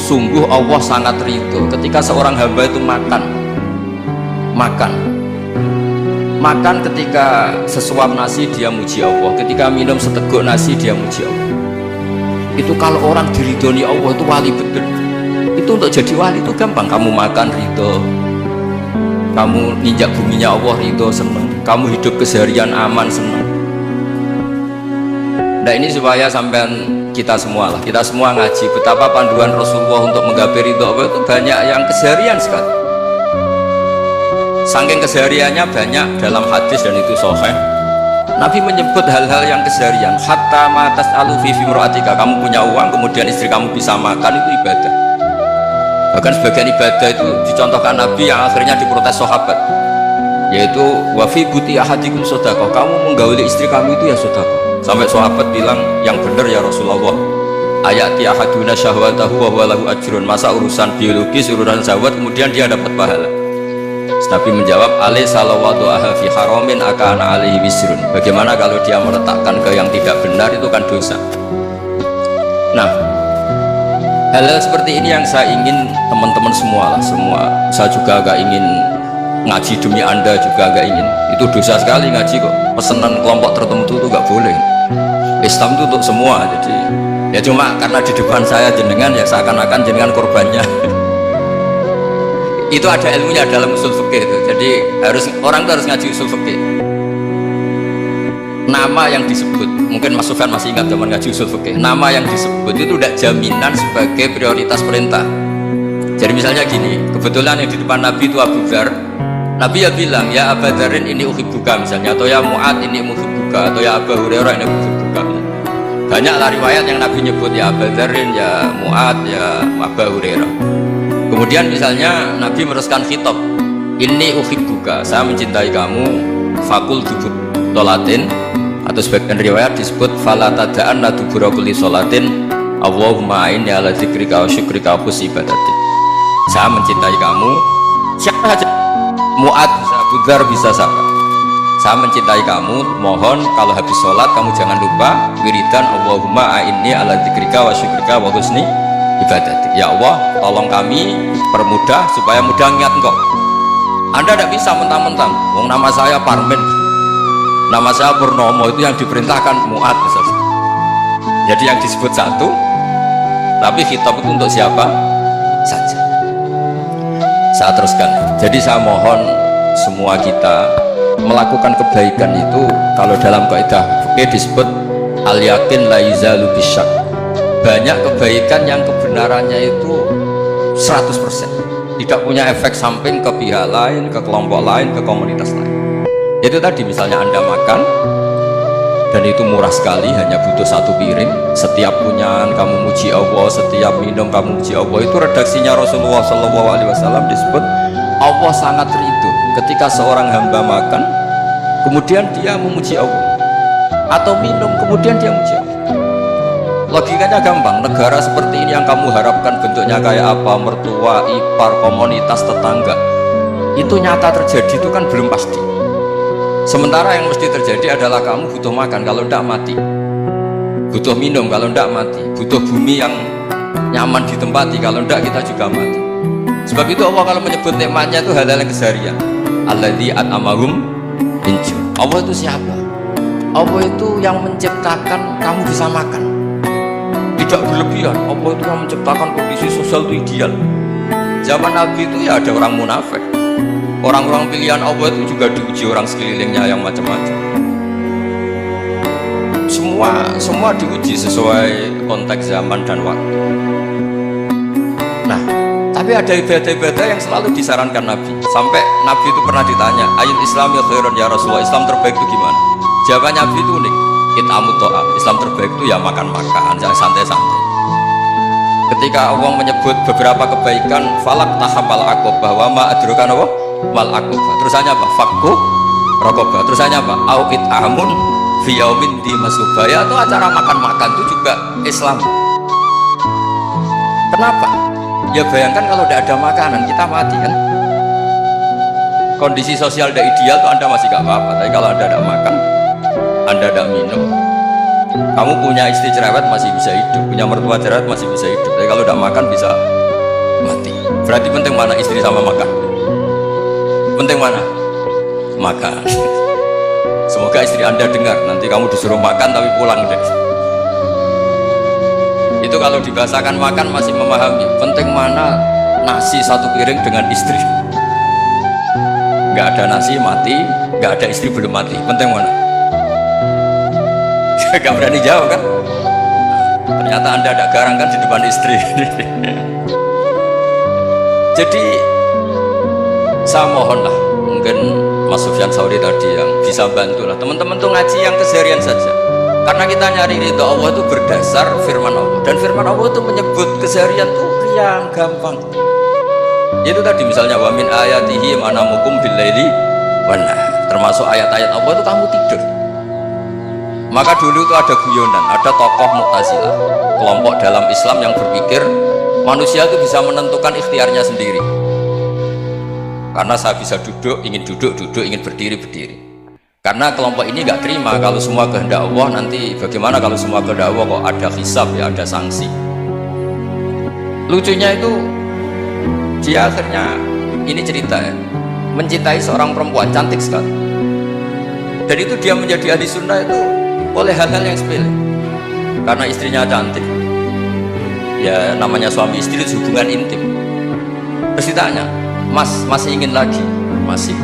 sungguh Allah sangat ridho ketika seorang hamba itu makan ketika sesuap nasi dia muji Allah, ketika minum seteguk nasi dia muji Allah. Itu kalau orang diridhoni Allah itu wali betul. Itu untuk jadi wali itu gampang. Kamu makan ridho, kamu ninjak buminya Allah ridho seneng, kamu hidup keseharian aman seneng. Nah ini supaya sampean kita semua ngaji betapa panduan Rasulullah untuk menggapai ridho Allah itu banyak yang keseharian sekali. Saking kesehariannya banyak dalam hadis dan itu sahih. Nabi menyebut hal-hal yang keseharian. Hatta matas alufi fimroatika, kamu punya uang kemudian istri kamu bisa makan, itu ibadah. Bahkan sebagian ibadah itu dicontohkan Nabi yang akhirnya diprotes sahabat, yaitu wafi buti ahadikum sodakoh, kamu menggauli istri kamu itu ya sodakoh. Sampai sahabat bilang yang benar ya Rasulullah, ayati ahaduna syahwatahu wa huwa lahu ajrun, masa urusan biologis, urusan syahwat kemudian dia dapat pahala. Nabi menjawab, alai salawatu aha fi haramin akana alaihi wisrun. Bagaimana kalau dia meletakkan ke yang tidak benar, itu kan dosa. Nah, hal-hal seperti ini yang saya ingin teman-teman semua saya juga agak ingin ngaji demi Anda juga agak ingin. Itu dosa sekali ngaji kok, pesanan kelompok tertentu itu gak boleh. Islam itu untuk semua, jadi ya cuma karena di depan saya jenengan ya seakan-akan jenengan korbannya. Itu ada ilmunya dalam usul fikih itu. Jadi orang itu harus ngaji usul fikih. Nama yang disebut, mungkin Mas Sufyan masih ingat zaman ngaji usul fikih. Nama yang disebut itu tidak jaminan sebagai prioritas perintah. Jadi misalnya gini, kebetulan yang di depan Nabi itu Abu Dzar. Nabi ya bilang, ya Abu Dzarin ini uhibbuka misalnya, atau ya Mu'ad ini uhibbuka, atau ya Abu Hurairah ini uhibbuka. Banyaklah riwayat yang Nabi nyebut ya Abu Dzarin, ya Mu'ad, ya Abu Hurairah. Kemudian misalnya Nabi meneruskan khitab, ini uhibbuka, saya mencintai kamu, fakul dubur sholatin, atau sebagian riwayat disebut fala tada'anna dubura kulli sholatin Allahumma inni ala dzikrika wa syukrika wa husni ibadatik. Saya mencintai kamu, siapa saja, Mu'ad bisa, Abu Dzar bisa, siapa. Saya mencintai kamu, mohon kalau habis sholat kamu jangan lupa wiridan Allahumma inni ala dzikrika wa syukrika wa husni ibadatik. Ya Allah, tolong kami permudah supaya mudah ingat Engkau. Anda tidak bisa mentang-mentang wong nama saya Parmin, nama saya Purnomo, itu yang diperintahkan Mu'ad misalnya. Jadi yang disebut satu, tapi khitab itu untuk siapa saja. Saya teruskan. Jadi saya mohon semua kita melakukan kebaikan itu, kalau dalam kaidah fikih disebut al yakin la yuzalu bisyak. Banyak kebaikan yang kebenarannya itu 100%, tidak punya efek samping ke pihak lain, ke kelompok lain, ke komunitas lain. Itu tadi misalnya Anda makan dan itu murah sekali, hanya butuh satu piring, setiap punyaan kamu muji Allah, setiap minum kamu muji Allah. Itu redaksinya Rasulullah SAW disebut Allah sangat ridho ketika seorang hamba makan kemudian dia memuji Allah, atau minum kemudian dia memuji Allah. Logikanya gampang, negara seperti ini yang kamu harapkan bentuknya kayak apa, mertua, ipar, komunitas, tetangga, itu nyata terjadi itu kan belum pasti. Sementara yang mesti terjadi adalah kamu butuh makan, kalau tidak mati, butuh minum, kalau tidak mati, butuh bumi yang nyaman ditempati, kalau tidak kita juga mati. Sebab itu Allah kalau menyebut nikmatnya itu hal-hal yang keseharian. Alladzi at'amahum min ju'. Allah itu siapa? Allah itu yang menciptakan kamu bisa makan, tidak berlebihan. Allah itu yang menciptakan kondisi sosial itu ideal. Zaman Nabi itu ya ada orang munafik, orang-orang pilihan Allah itu juga diuji orang sekelilingnya yang macam-macam. Semua diuji sesuai konteks zaman dan waktu. Nah, tapi ada ibadah-ibadah yang selalu disarankan Nabi. Sampai Nabi itu pernah ditanya, ayat Islam ya khairun ya Rasulullah, Islam terbaik itu gimana? Jawaban Nabi itu unik, it'amut ta'am, Islam terbaik itu ya makan-makan, jangan santai-santai. Ketika Allah menyebut beberapa kebaikan, falak tahapal aqobah, wa ma adrokan apa? Mal aqobah. Terusannya apa? Fakku rokobah. Terusannya apa? Au it'amun fi yaumin di masubah. Ya itu acara makan-makan itu juga Islam. Kenapa? Ya bayangkan kalau tidak ada makanan kita mati kan. Kondisi sosial tidak ideal tuh Anda masih gak apa-apa, tapi kalau Anda tidak makan, Anda tidak minum, Kamu punya istri cerewet masih bisa hidup, punya mertua cerewet masih bisa hidup. Tapi kalau tidak makan bisa mati. Berarti penting mana istri sama makan? Penting mana? Makan. Semoga istri Anda dengar. Nanti kamu disuruh makan tapi pulang deh. Itu kalau dibahasakan makan masih memahami. Penting mana nasi satu piring dengan istri? Nggak ada nasi mati, nggak ada istri belum mati. Penting mana? Gak berani jawab kan? Ternyata Anda ada garang kan di depan istri. Jadi saya mohonlah, mungkin Mas Sufyan Sauri tadi yang bisa bantulah teman-teman tuh ngaji yang keseharian saja. Karena kita nyari ridho Allah itu berdasar firman Allah, dan firman Allah itu menyebut keseharian tuh yang gampang. Itu tadi misalnya wa min ayatihi manamukum billaili wan nahar. Termasuk ayat-ayat Allah itu kamu tidur. Maka dulu itu ada guyonan, ada tokoh Mu'tazilah, kelompok dalam Islam yang berpikir manusia itu bisa menentukan ikhtiarnya sendiri. Karena saya bisa duduk, ingin duduk, ingin berdiri, berdiri. Karena kelompok ini nggak terima kalau semua kehendak Allah, nanti bagaimana kalau semua kehendak Allah kok ada hisab, ya ada sanksi. Lucunya itu dia akhirnya, ini cerita ya, mencintai seorang perempuan cantik sekali. Dan itu dia menjadi ahli sunnah itu oleh hal-hal yang sepele. Karena istrinya cantik, ya namanya suami istri itu hubungan intim. Terus ditanya, Mas, masih ingin lagi? Masih.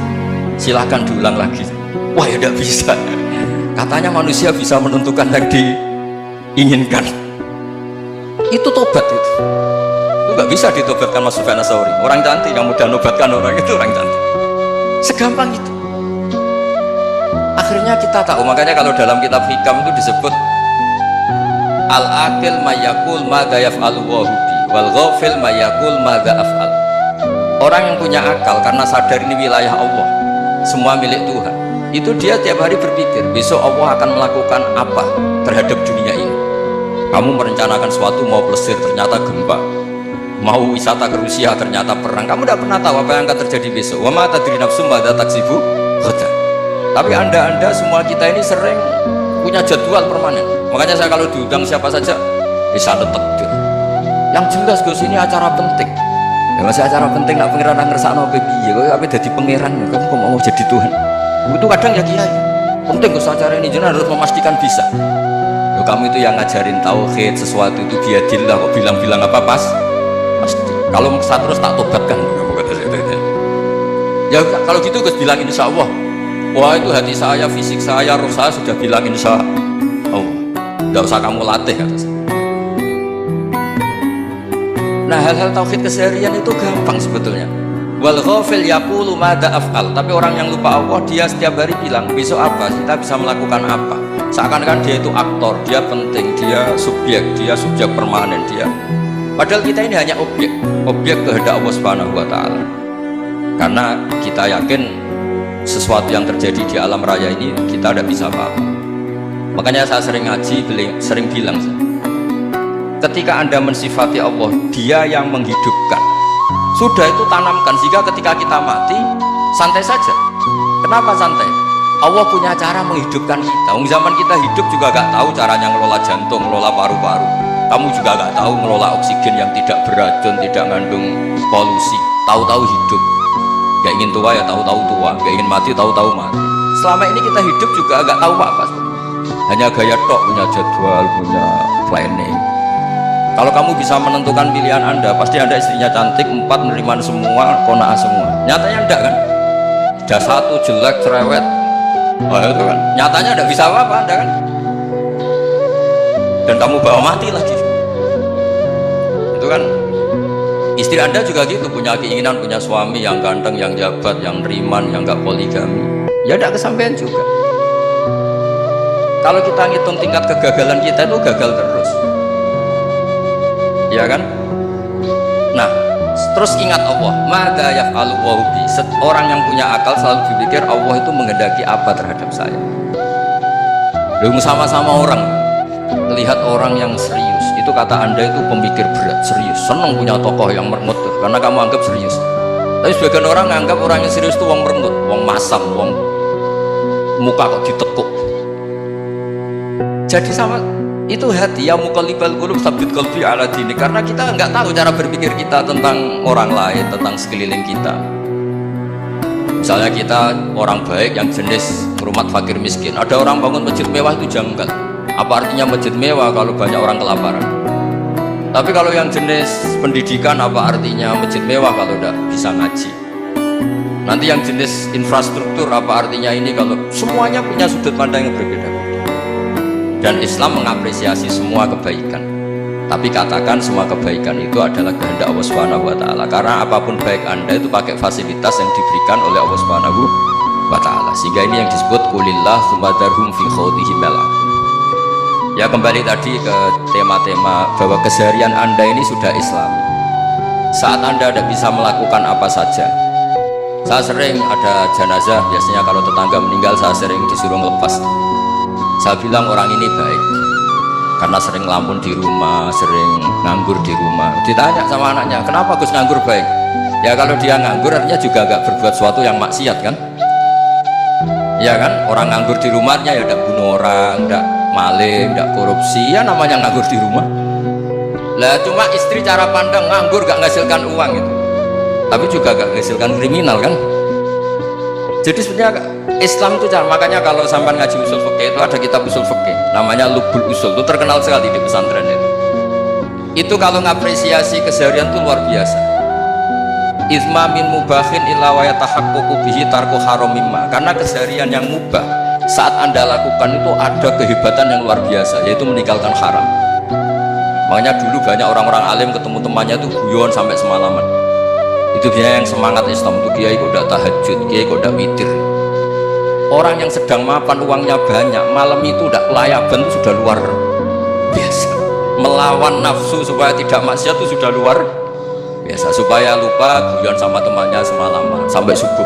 Silahkan diulang lagi. Wah ya tidak bisa. Katanya manusia bisa menentukan yang diinginkan. Itu tobat itu. Itu nggak bisa ditobatkan Mas Sufyan Ats-Tsauri. Orang cantik yang mudah nobatkan orang itu orang cantik. Segampang itu. Akhirnya kita tahu, makanya kalau dalam kitab hikam itu disebut al-aqil mayakul madza yaf'alu wa hubi wal ghafil mayakul madza af'al. Orang yang punya akal karena sadar ini wilayah Allah, semua milik Tuhan, itu dia tiap hari berpikir besok Allah akan melakukan apa terhadap dunia ini. Kamu merencanakan sesuatu, mau plesir ternyata gempa, mau wisata ke Rusia ternyata perang. Kamu tidak pernah tahu apa yang akan terjadi besok. Wa ma tadri nafsum madza taksibu ghadan. Tapi anda semua kita ini sering punya jadwal permanen. Makanya saya kalau diundang siapa saja bisa tetap. Yang jelas Gus, ini acara penting. Ya masih acara penting, nak pangeran ngersakno apa piye? Kowe ape dadi pangeran, kamu kok mau jadi Tuhan? Itu kadang ya kiai. Penting Gus acara ini, jenengan harus memastikan bisa. Loh, kamu itu yang ngajarin tauhid, sesuatu itu biadillah, kok bilang-bilang apa pas? Pasti. Kalau saya terus tak tobatkan. Ya kalau gitu Gus bilang insya Allah. Wah itu hati saya, fisik saya, roh saya sudah bilang insya Allah. Tidak usah kamu latih kata saya. Nah hal-hal tauhid keseharian itu gampang sebetulnya. Wal ghafil yaqulu madza af'al. Tapi orang yang lupa Allah, dia setiap hari bilang besok apa, kita bisa melakukan apa. Seakan-akan dia itu aktor, dia penting, dia subjek permanen dia. Padahal kita ini hanya objek kehendak Allah Subhanahu wa taala. Karena kita yakin sesuatu yang terjadi di alam raya ini kita tidak bisa apa-apa. Makanya saya sering ngaji, sering bilang, ketika Anda mensifati Allah, dia yang menghidupkan, sudah itu tanamkan, sehingga ketika kita mati santai saja. Kenapa santai? Allah punya cara menghidupkan kita. Zaman kita hidup juga gak tahu caranya ngelola jantung, ngelola paru-paru. Kamu juga gak tahu ngelola oksigen yang tidak beracun, tidak mengandung polusi. Tahu-tahu hidup. Gak ingin tua ya tahu-tahu tua, gak ingin mati tahu-tahu mati. Selama ini kita hidup juga gak tahu apa-apa. Hanya gaya tok, punya jadwal, punya planning. Kalau kamu bisa menentukan pilihan Anda, pasti Anda istrinya cantik, 4 menerima semua, kona'ah semua. Nyatanya enggak kan? Ada 1 jelek, cerewet. Oh itu kan, nyatanya enggak bisa apa-apa Anda kan? Dan kamu bawa mati lagi. Itu kan. Istri Anda juga gitu, punya keinginan punya suami yang ganteng, yang jabat, yang riman, yang gak poligami. Ya tidak kesampaian juga. Kalau kita ngitung tingkat kegagalan kita itu gagal terus. Ya kan? Nah, terus ingat Allah. Madza yaf'alu wa bi. Orang yang punya akal selalu berpikir Allah itu menghendaki apa terhadap saya. Lalu sama-sama orang melihat orang yang serius, itu kata Anda itu pemikir berat, serius, senang punya tokoh yang merengut tuh, karena kamu anggap serius. Tapi sebagian orang anggap orang yang serius itu wong merengut, wong masam, wong muka kok ditekuk. Jadi sama itu hati ya muqallibal qulub tsabbit qalbi ala dini, karena kita nggak tahu cara berpikir kita tentang orang lain, tentang sekeliling kita. Misalnya kita orang baik yang jenis rumah fakir miskin, ada orang bangun masjid mewah itu janggal. Apa artinya masjid mewah kalau banyak orang kelaparan? Tapi kalau yang jenis pendidikan, apa artinya masjid mewah kalau tidak bisa ngaji? Nanti yang jenis infrastruktur, apa artinya ini kalau semuanya punya sudut pandang yang berbeda. Dan Islam mengapresiasi semua kebaikan, tapi katakan semua kebaikan itu adalah kehendak Allah Subhanahu wa Ta'ala, karena apapun baik Anda itu pakai fasilitas yang diberikan oleh Allah Subhanahu wa Ta'ala. Sehingga ini yang disebut kulillah sumadarhum fi khawdihim yal'ab. Ya, kembali tadi ke tema-tema bahwa keseharian Anda ini sudah Islam. Saat Anda tidak bisa melakukan apa saja, saya sering ada jenazah, biasanya kalau tetangga meninggal saya sering disuruh ngelepas. Saya bilang orang ini baik karena sering ngelamun di rumah, sering nganggur di rumah. Ditanya sama anaknya, kenapa Gus nganggur baik? Ya kalau dia nganggur artinya juga gak berbuat sesuatu yang maksiat kan? Ya kan, orang nganggur di rumahnya ya tidak bunuh orang, tidak maling, tidak korupsi, ya namanya nganggur di rumah. Lah cuma istri cara pandang nganggur gak menghasilkan uang itu, tapi juga gak menghasilkan kriminal kan? Jadi sebenarnya Islam itu cara, makanya kalau sampai ngaji usul fikih itu ada kitab usul fikih namanya Lubul Usul, itu terkenal sekali di pesantren itu. Itu kalau ngapresiasi keseharian itu luar biasa. Izma min mubahin illa wa yatahaqqaqu bihi tarku haram mimma, karena keseharian yang mubah saat Anda lakukan itu ada kehebatan yang luar biasa, yaitu meninggalkan haram. Makanya dulu banyak orang-orang alim ketemu temannya itu guyon sampai semalaman. Itu biasanya yang semangat Islam itu kiai kok udah tahajud, kiai kok udah witir. Orang yang sedang mapan uangnya banyak, malam itu udah kelayaban itu sudah luar biasa. Melawan nafsu supaya tidak maksiat itu sudah luar biasa, supaya lupa guyon sama temannya semalaman sampai subuh,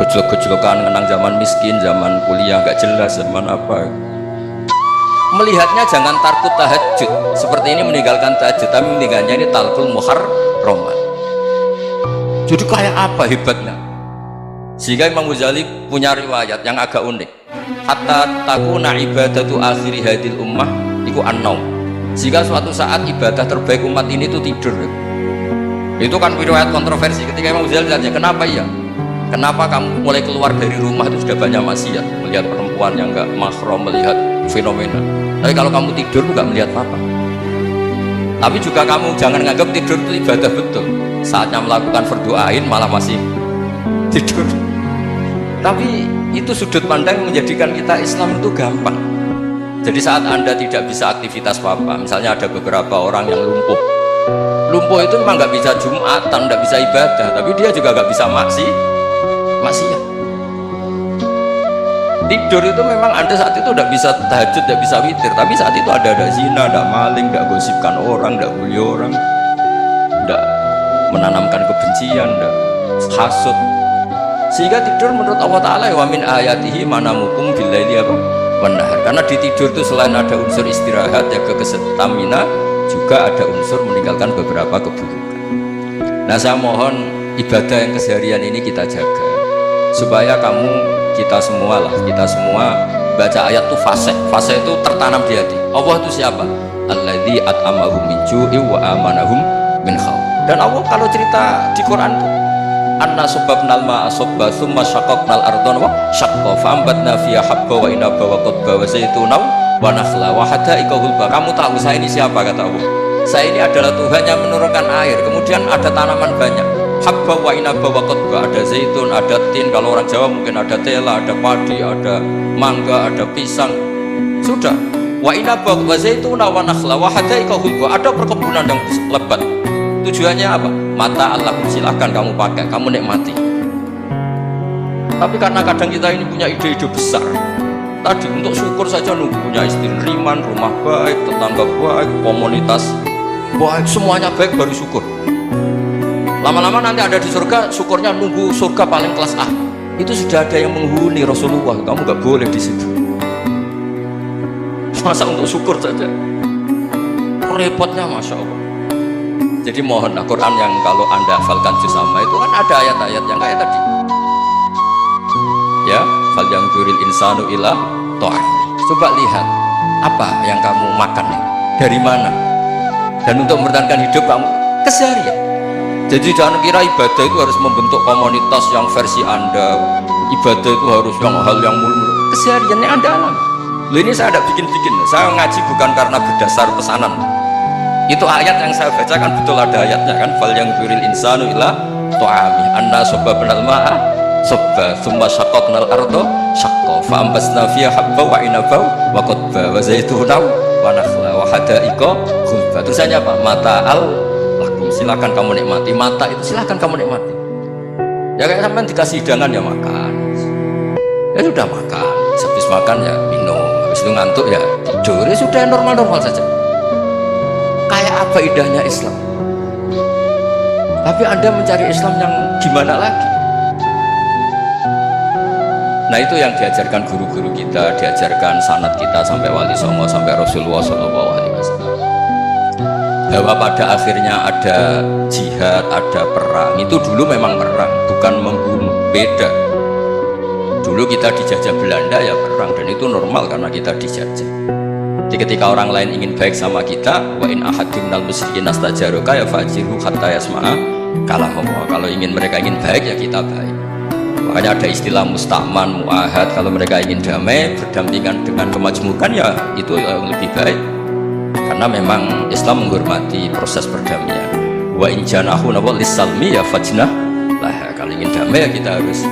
gejlok-gejlokan kenang zaman miskin, zaman kuliah gak jelas, zaman apa. Melihatnya jangan takut tahajud seperti ini, meninggalkan tahajud, tapi meninggalnya ini talqul muharramat. Jadi kayak apa hebatnya? Sehingga Imam Ghazali punya riwayat yang agak unik. Hatta takuna ibadatu akhiri hadil ummah iku an-naum. Sehingga suatu saat ibadah terbaik umat ini itu tidur. Itu kan riwayat kontroversi. Ketika Imam Ghazali ditanya, kenapa ya? Kenapa kamu mulai keluar dari rumah itu sudah banyak maksiat, melihat perempuan yang enggak mahram, melihat fenomena. Tapi kalau kamu tidur enggak melihat apa-apa. Tapi juga kamu jangan nganggap tidur itu ibadah betul. Saatnya melakukan fardu ain malah masih tidur. Tapi itu sudut pandang yang menjadikan kita Islam itu gampang. Jadi saat Anda tidak bisa aktivitas apa-apa, misalnya ada beberapa orang yang lumpuh itu memang nggak bisa Jumatan, nggak bisa ibadah, tapi dia juga nggak bisa maksiat. Tidur itu memang Anda saat itu tidak bisa tahajud, tidak bisa witir, tapi saat itu ada zina, ada maling, tidak gosipkan orang, tidak bully orang, tidak menanamkan kebencian, tidak hasud. Sehingga tidur menurut Allah Ta'ala wa min ayatihi manamukum billaili apa wanahar, karena di tidur itu selain ada unsur istirahat, jaga kestamina, juga ada unsur meninggalkan beberapa keburukan. Nah, saya mohon ibadah yang keseharian ini kita jaga supaya kita semua baca ayat itu fase itu tertanam di hati. Allah itu siapa? Alladzi at'amahum min ju'i wa amanahum min khauf. Dan Allah kalau cerita di Quran itu anna subabnal ma'a subba thumma syaqaqnal ardha wa syaqqa fa'ambatna fiha habba wa inaba wa qadba wa zaituna wa nakhla wa hadaiqa hulba. Kamu tahu saya ini siapa? Kata Allah, saya ini adalah Tuhan yang menurunkan air, kemudian ada tanaman banyak, habba wa inaba wa qadba, ada zaitun, ada tin, kalau orang Jawa mungkin ada tela, ada padi, ada mangga, ada pisang. Sudah, wa inaba wa zaituna wa nakhla wa hadaiqa hulba, ada perkebunan yang lebat. Tujuannya apa? Mata Allah, silahkan kamu pakai, kamu nikmati. Tapi karena kadang kita ini punya ide-ide besar, tadi untuk syukur saja nunggu punya istri riman, rumah baik, tetangga baik, komunitas baik, semuanya baik baru syukur. Lama-lama nanti ada di surga, syukurnya nunggu surga paling kelas A. Itu sudah ada yang menghuni Rasulullah, kamu gak boleh di situ. Masa untuk syukur saja repotnya, masya Allah. Jadi mohonlah Quran yang kalau Anda hafalkan juz amma itu kan ada ayat-ayat yang kayak tadi. Ya, fal yang juril insanu ila ta'ah. Coba lihat Apa yang kamu makan ya? Dari mana? Dan untuk mempertahankan hidup kamu keseharian. Jadi jangan kira ibadah itu harus membentuk komunitas yang versi Anda. Ibadah itu harus yang hal yang mulu-mulu. Kesehariannya Anda alami. Ini saya tidak bikin-bikin. Saya ngaji bukan karena berdasar pesanan. Itu ayat yang saya bacakan betul ada ayatnya kan. Fal yang duril insanu ila tu'ami anna sobbabnal ma'a sobba thumma syaqaqnal ardo syaqqa fa ambasna fiha habba wa inaba wa qadba wa zaitunaw wa nakhla wa hadaiqa ghulba. Tulisannya apa? Mata'al lakum, silakan kamu nikmati. Mata itu silakan kamu nikmati. Ya kayak sampean dikasih hidangan ya makan. Ya sudah makan. Habis makan ya minum. Habis itu ngantuk ya tidur. Ya sudah normal-normal saja. Kayak apa indahnya Islam. Tapi Anda mencari Islam yang gimana lagi? Nah itu yang diajarkan guru-guru kita, diajarkan sanad kita sampai Wali Songo, sampai Rasulullah SAW. Bahwa pada akhirnya ada jihad, ada perang. Itu dulu memang perang, bukan membunuh, beda. Dulu kita dijajah Belanda ya perang, dan itu normal karena kita dijajah. Jadi ketika orang lain ingin baik sama kita, wa in ahadun minal musyrikin nastajaruka ya fajiru hatta yasma'a kalamullah. Kalau mereka ingin baik ya kita baik. Makanya ada istilah musta'man, mu'ahad. Kalau mereka ingin damai, berdampingan dengan kemajmukan ya itu yang lebih baik. Karena memang Islam menghormati proses perdamaian. Wa in janahu nawal lisalmi ya fajnah lah. Kalau ingin damai ya kita harus